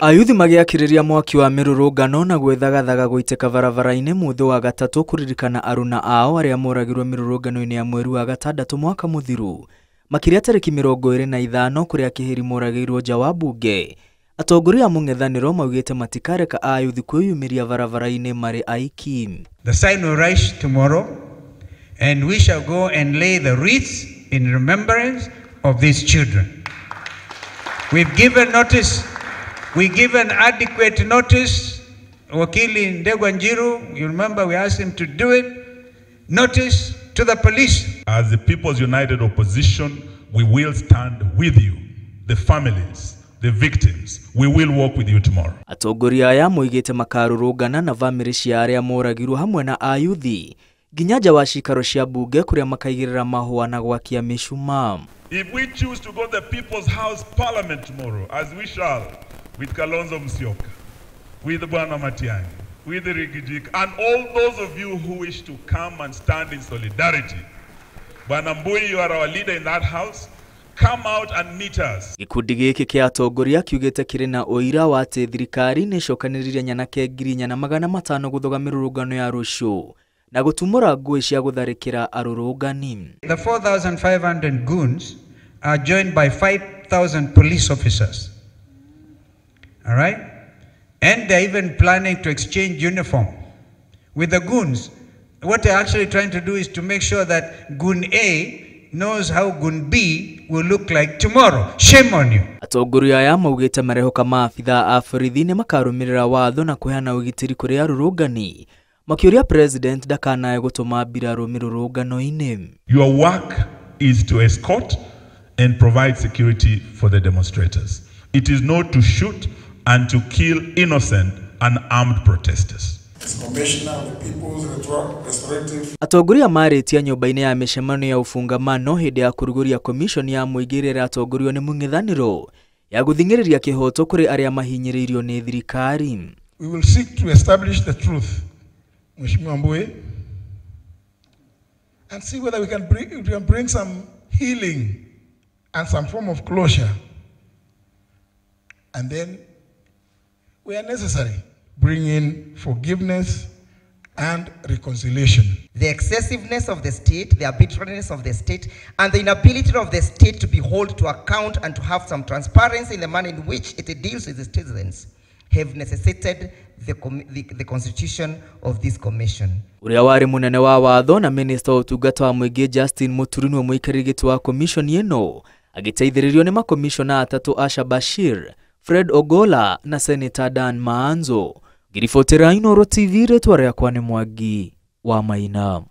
Ayuthi magiakiriria mwaki wa mirurungano na gwethagathaga guiteka barabara-ini muthe wa gatatu kuririkana aruna ao aria moragirwo mirurungano-ini ya mweri wa gatandatu mwaka muthiru makiria tariki 25 kuria kihiri moragirwo nja wa bunge. Atongoria a mung'ethaniro maugite matikareka ayuthi kwiyumiria barabara-ini mari aiki. The sign will rise tomorrow and we shall go and lay the wreaths in remembrance of these children. We've given notice. We given adequate notice. Wakili Ndegwa Njiru, you remember we asked him to do it. Notice to the police. As the People's United Opposition, we will stand with you, the families, the victims. We will walk with you tomorrow. Atongoria aya moigite makarurungana na family cia aria moragirwo hamwe na ayuthi nginya wa cikaro cia bunge kuria makaigirira mahua na gwakia mishuma. If we choose to go to the People's House Parliament tomorrow, as we shall, with Kalonzo Musyoka, with Bwana Matiang'i, with Rigijik, and all those of you who wish to come and stand in solidarity. Bwana Mbui, you are our leader in that house. Come out and meet us. Gikundi giki kia atongoria kiugite kiri na oira wa ati thirikari ni cokaniriria nyanake ngiri 500 guthoga mirurungano ya rucio na gutumura ngui cia gutharikira arurungani. The 4,500 goons are joined by 5,000 police officers. All right? And they're even planning to exchange uniform with the goons. What they're actually trying to do is to make sure that goon A knows how goon B will look like tomorrow. Shame on you. Atongoria aya maugite marehoka maabitha a borithi ni makarumirira watho na kuheana ugitiri kuri arurungani. Makiuria president ndakanae gutuma mbiraru mirurungano-ini. Your work is to escort and provide security for the demonstrators. It is not to shoot and to kill innocent and armed protesters. Atongoria maritia nyumba-ini ya micemano ya ufungamano hindi ya kuruguria commission ya muigirira atongorio ni mung'ethaniro ya guthingiriria kihoto kuri aria mahinyiririo ni thirikari. We will seek to establish the truth, Mheshimiwa Mbui, and see whether we can bring some healing and some form of closure. And then, where necessary, bring in forgiveness and reconciliation. The excessiveness of the state, the arbitrariness of the state, and the inability of the state to be held to account and to have some transparency in the manner in which it deals with the citizens have necessitated the constitution of this commission. Uria wari munene wa watho na minister wa utungata wa muingi Justin Muturi ni muikariri giti wa commission ino agiteithiririo ni makomishona atatu Asha Bashir, Fred Ogola na Senator Dan Maanzo. Girifotera Inooro TV retwa ria kwa ni Mwangi wa Maina.